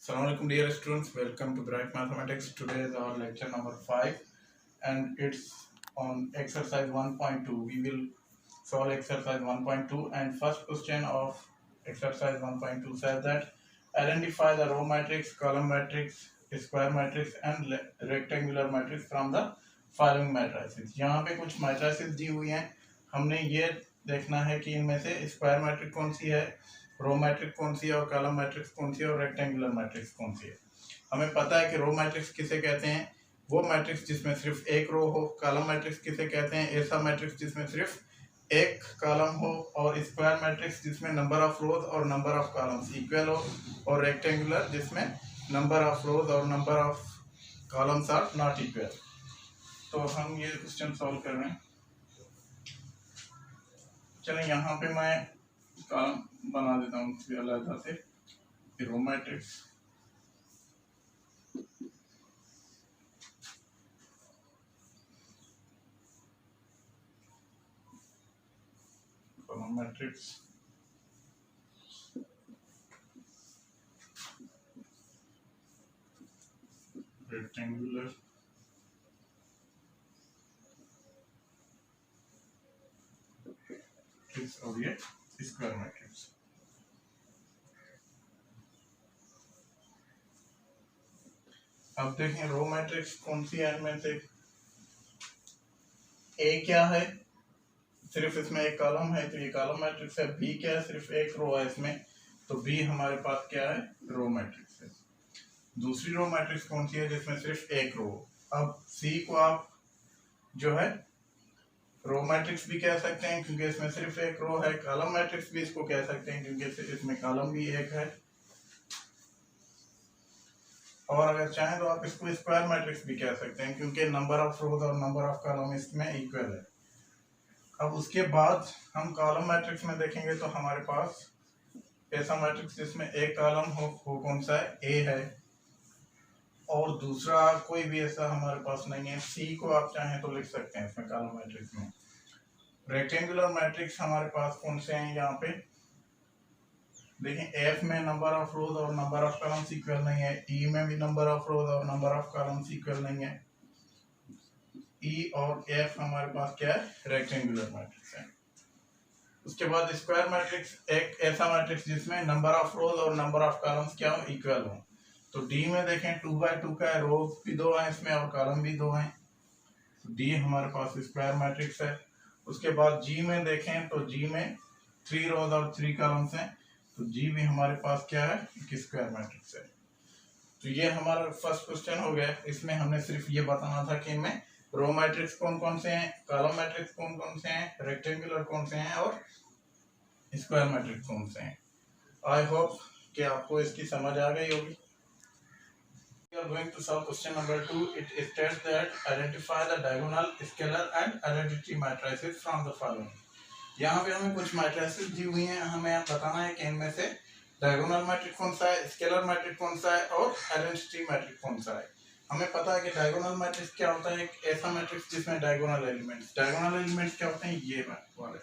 Assalamualaikum dear students, welcome to Bright Mathematics. Today is our lecture number 5 and it's on exercise 1.2. We will solve exercise 1.2 and first question of exercise 1.2 says that identify the row matrix, column matrix, square matrix and rectangular matrix from the following matrices. यहाँ पे कुछ matrices दी हुई हैं, हमने ये देखना है कि इनमें से स्क्वायर मैट्रिक्स कौन सी है, रो मैट्रिक्स कौन सी है और कॉलम मैट्रिक्स कौन सी है और रेक्टेंगुलर मैट्रिक्स कौन सी है। हमें पता है कि रो मैट्रिक्स किसे कहते हैं, वो मैट्रिक्स जिसमें सिर्फ एक रो हो। कॉलम मैट्रिक्स किसे कहते हैं, ऐसा मैट्रिक्स जिसमें सिर्फ एक कॉलम हो। और स्क्वायर मैट्रिक्स जिसमें नंबर ऑफ रोज और नंबर ऑफ कॉलम्स इक्वल हो। और रेक्टेंगुलर जिसमें नंबर ऑफ रोज और number of columns are not equal. तो हम ये क्वेश्चन सॉल्व कर रहे हैं। चलें, यहाँ पे मैं कॉलम बना देता हूँ अलग से। Row matrix, column matrix, rectangular, और ये स्क्वायर मैट्रिक्स। अब देखें रो मैट्रिक्स कौन सी है इनमें से। ए क्या है, सिर्फ इसमें एक कॉलम है तो ये कॉलम मैट्रिक्स है। बी क्या है, सिर्फ एक रो है इसमें, तो बी हमारे पास क्या है, रो मैट्रिक्स है। दूसरी रो मैट्रिक्स कौन सी है, जिसमें सिर्फ एक रो। अब सी को आप जो है रो मैट्रिक्स भी कह सकते हैं क्योंकि इसमें सिर्फ एक रो है। कॉलम मैट्रिक्स भी इसको कह सकते हैं क्योंकि इसमें कॉलम भी एक है। और अगर चाहें तो आप इसको स्क्वायर मैट्रिक्स भी कह सकते हैं क्योंकि नंबर ऑफ रोज और नंबर ऑफ कॉलम इसमें इक्वल है। अब उसके बाद हम कॉलम मैट्रिक्स में देखेंगे तो हमारे पास ऐसा मैट्रिक्स जिसमें एक कॉलम हो, वो कौन सा है, ए है। और दूसरा कोई भी ऐसा हमारे पास नहीं है। सी को आप चाहें तो लिख सकते हैं इसमें कॉलम मैट्रिक्स में। रेक्टेंगुलर मैट्रिक्स हमारे पास कौन से हैं, यहाँ पे देखें। एफ में नंबर ऑफ रोज और नंबर ऑफ कॉलम्स इक्वल नहीं है। ई में भी नंबर ऑफ रोज और नंबर ऑफ कॉलम्स इक्वल नहीं है। ई और एफ हमारे पास क्या है, रेक्टेंगुलर मैट्रिक्स है। उसके बाद स्क्वायर मैट्रिक्स एक ऐसा मैट्रिक्स जिसमें नंबर ऑफ रोज और नंबर ऑफ कॉलम्स क्या हो, इक्वल हो। तो डी में देखें 2x2 का है, रो भी 2 है इसमें और कॉलम भी 2 हैं। तो डी हमारे पास स्क्वायर मैट्रिक्स है। उसके बाद जी में देखें तो जी में 3 रोज और 3 कॉलम्स हैं, तो जी भी हमारे पास क्या है, एक स्क्वायर मैट्रिक्स है। तो ये हमारा फर्स्ट क्वेश्चन हो गया। इसमें हमने सिर्फ ये बताना था कि इनमें रो मैट्रिक्स कौन कौन से हैं, कॉलम मैट्रिक्स कौन कौन से हैं, रेक्टेंगुलर कौन से हैं और स्क्वायर मैट्रिक्स कौन से हैं। आई होप कि आपको इसकी समझ आ गई होगी। We are going to solve question number 2. It states that identify the diagonal, scalar and identity matrices from the following. यहाँ पे हमें कुछ मैट्रिसेस दी हुई हैं, हमें बताना है कि इनमें से डायगोनल मैट्रिक्स कौन सा है, स्केलर मैट्रिक्स कौन सा है और आइडेंटिटी मैट्रिक्स कौन सा है। हमें पता है कि डायगोनल मैट्रिक्स क्या होता है, एक ऐसा मैट्रिक्स जिसमें डायगोनल एलिमेंट्स क्या होते हैं, ये वाले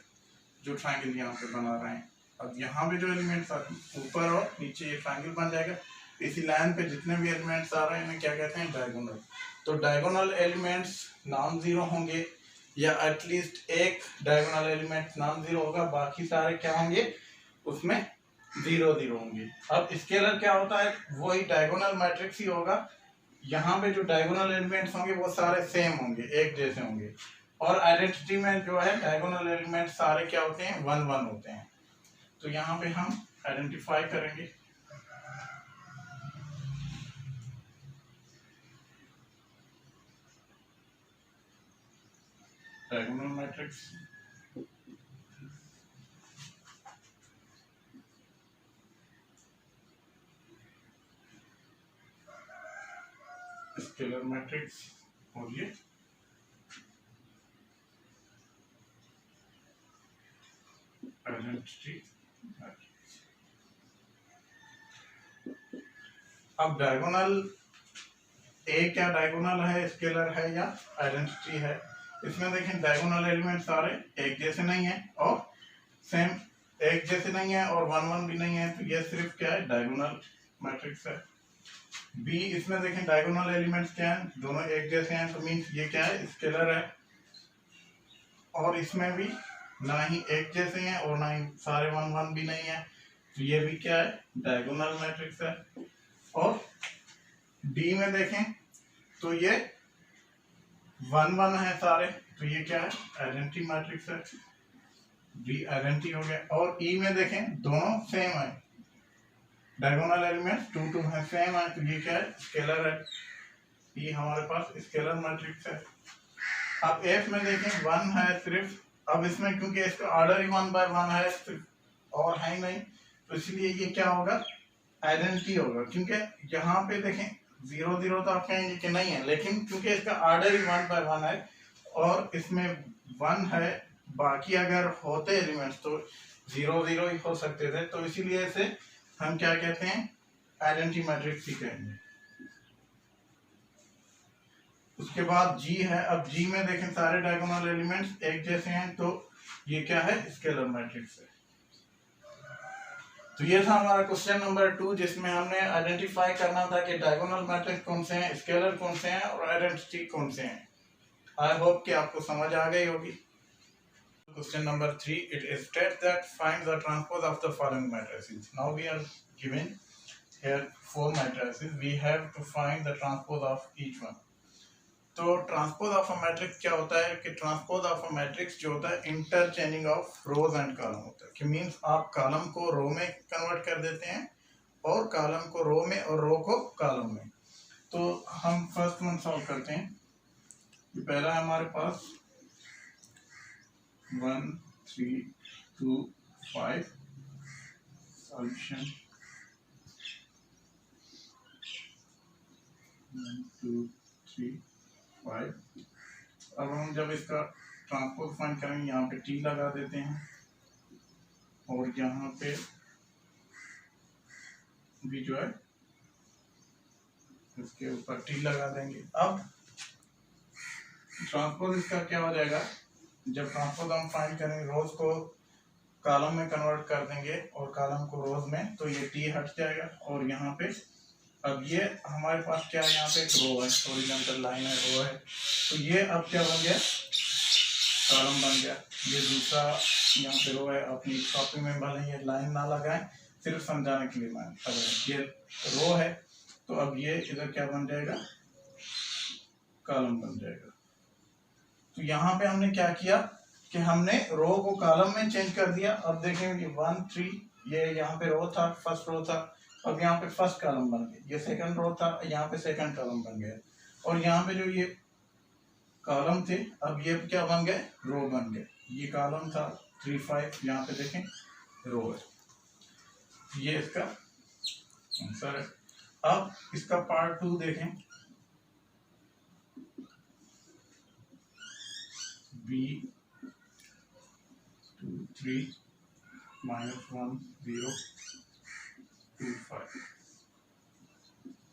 जो ट्रायंगल यहाँ पे बना रहे हैं। अब यहाँ पे जो एलिमेंट्स ऊपर और नीचे ये ट्रायंगल बन जाएगा। इसी लाइन पे जितने भी एलिमेंट्स आ रहे हैं इन्हें क्या कहते हैं, डायगोनल। तो डायगोनल एलिमेंट्स नॉन जीरो होंगे या एटलीस्ट एक डायगोनल एलिमेंट नॉन जीरो होगा, बाकी सारे क्या होंगे, उसमें 0 0 होंगे। अब स्केलर क्या होता है, वही डायगोनल मैट्रिक्स ही होगा। यहाँ पे जो डायगोनल एलिमेंट्स होंगे वो सारे सेम होंगे, एक जैसे होंगे। और आइडेंटिटी में जो है डायगोनल एलिमेंट सारे क्या होते हैं, 1 1 होते हैं। तो यहाँ पे हम आइडेंटिफाई करेंगे। डायगोनल मैट्रिक्स, स्केलर मैट्रिक्स और ये आइडेंटिटी मैट्रिक्स। अब डायगोनल ए क्या डायगोनल है, स्केलर है या आइडेंटिटी है। इसमें देखें डायगोनल एलिमेंट सारे एक जैसे नहीं है और सेम एक जैसे नहीं है और 1 1 भी नहीं है, तो ये सिर्फ क्या है, डायगोनल मैट्रिक्स है। बी, इसमें देखें डायगोनल एलिमेंट्स क्या हैं, दोनों एक जैसे हैं, तो मीन्स ये क्या है, स्केलर है। और इसमें भी ना ही एक जैसे हैं और ना ही सारे 1 1 भी नहीं है, तो ये भी क्या है, डायगोनल मैट्रिक्स है। और डी में देखें तो ये 1 1 है सारे, तो ये क्या है, आइडेंटिटी मैट्रिक्स है, डी आइडेंटिटी हो गया। और ई में देखें दोनों सेम है, डायगोनल एलिमेंट्स 2 2 है, सेम है, तो ये क्या है, स्केलर है, ये हमारे पास स्केलर मैट्रिक्स है। अब एफ में देखें 1 है सिर्फ, अब इसमें क्योंकि इसका ऑर्डर ही 1 by 1 है और है ही नहीं, तो इसलिए ये क्या होगा, आइडेंटिटी होगा। क्योंकि यहाँ पे देखें 0 0 तो आप कहेंगे कि नहीं है, लेकिन क्योंकि इसका ऑर्डर ही 1 by 1 है और इसमें 1 है, बाकी अगर होते एलिमेंट्स तो 0 0 ही हो सकते थे, तो इसीलिए इसे हम क्या कहते हैं, आइडेंटिटी मैट्रिक्स ही कहेंगे। उसके बाद जी है, अब जी में देखें सारे डायगोनल एलिमेंट्स एक जैसे हैं, तो ये क्या है, स्केलर मैट्रिक्स है। तो ये था हमारा क्वेश्चन नंबर 2, जिसमें हमने आइडेंटिफाई करना था कि डायगोनल मैट्रिक्स कौन से हैं, स्केलर कौन से हैं और आइडेंटिटी कौन से हैं। आई होप कि आपको समझ आ गई होगी। Question number 3, it is state that find the transpose of the following matrices. Now we are given here 4 matrices, we have to find the transpose of each one. तो ट्रांसपोज ऑफ अ मैट्रिक्स क्या होता है कि transpose of a matrix जो होता है interchanging of rose and column होता है, कि मींस आप कॉलम को रो में कन्वर्ट कर देते हैं और कॉलम को रो में और रो को कॉलम में। तो हम फर्स्ट वन सॉल्व करते हैं। पहला है हमारे पास 1 3 2 5 सॉल्यूशन 1 2 3 5। अब हम जब इसका ट्रांसपोज फाइंड करेंगे, यहाँ पे टी लगा देते हैं और यहाँ पे भी जो है इसके ऊपर टी लगा देंगे। अब ट्रांसपोज इसका क्या हो जाएगा, जब ट्रांसपोज हम फाइंड करेंगे, रोज को कॉलम में कन्वर्ट कर देंगे और कॉलम को रोज में, तो ये टी हट जाएगा और यहाँ पे अब ये हमारे पास क्या है, यहाँ पे एक रो है, हॉरिजॉन्टल लाइन है, रो है, तो ये अब क्या बन गया, कॉलम बन गया। ये दूसरा यहाँ पे रो है, अपनी कॉपी में भले ये लाइन ना लगाएं, सिर्फ समझाने के लिए मैं ये रो है, तो अब ये इधर क्या बन जाएगा, कॉलम बन जाएगा। तो यहाँ पे हमने क्या किया कि हमने रो को कॉलम में चेंज कर दिया। अब देखेंगे 1 3, ये यहाँ पे रो था, फर्स्ट रो था, अब यहाँ पे फर्स्ट कॉलम बन गया, ये सेकंड रो था, यहाँ पे सेकंड कॉलम बन गया, और यहाँ पे जो ये कॉलम थे अब ये क्या बन गए, रो बन गए। ये कॉलम था 3 5, यहाँ पे देखें रो है, ये इसका आंसर है। अब इसका पार्ट 2 देखें, b 2 3 -1 0 2 5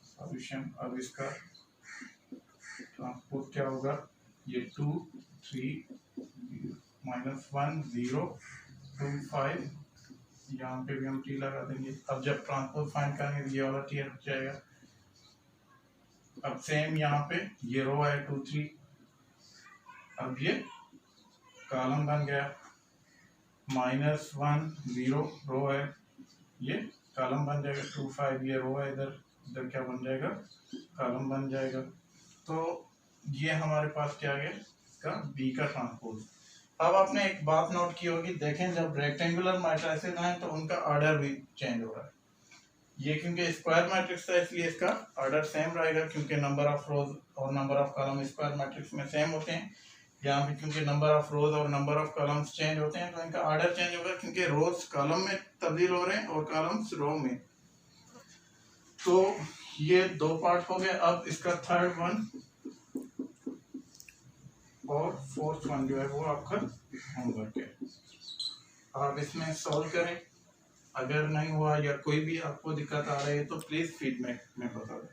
सॉल्यूशन। अब इसका ट्रांसपोज क्या होगा, ये 2 3 -1 0 2 5, यहाँ पे भी हम टी लगा देंगे। अब जब ट्रांसपोज फाइंड करेंगे ये वाला टी हट जाएगा। अब सेम यहाँ पे ये रो है 2 3, अब ये कॉलम बन गया, -1 0 रो है, ये कॉलम बन जाएगा, 2 5 ये रो है, इधर इधर क्या बन जाएगा, कॉलम बन जाएगा। तो ये हमारे पास क्या आ गया, इसका बी का ट्रांसपोज। अब आपने एक बात नोट की होगी, देखें जब रेक्टेंगुलर मैट्रिसेस हैं तो उनका ऑर्डर भी चेंज हो रहा है। ये क्योंकि स्क्वायर मैट्रिक्स है इसलिए इसका ऑर्डर सेम रहेगा, क्योंकि नंबर ऑफ रोज और number of column square matrix में सेम होते हैं। यहाँ पे क्योंकि नंबर ऑफ रोज और नंबर ऑफ कॉलम्स चेंज होते हैं तो इनका ऑर्डर चेंज होगा, क्योंकि रोज कॉलम में तब्दील हो रहे हैं और कॉलम्स रो में। तो ये 2 पार्ट हो गए। अब इसका थर्ड वन और फोर्थ वन जो है वो आपका होमवर्क है, आप इसमें सॉल्व करें। अगर नहीं हुआ या कोई भी आपको दिक्कत आ रही है तो प्लीज फीडबैक में बता दें।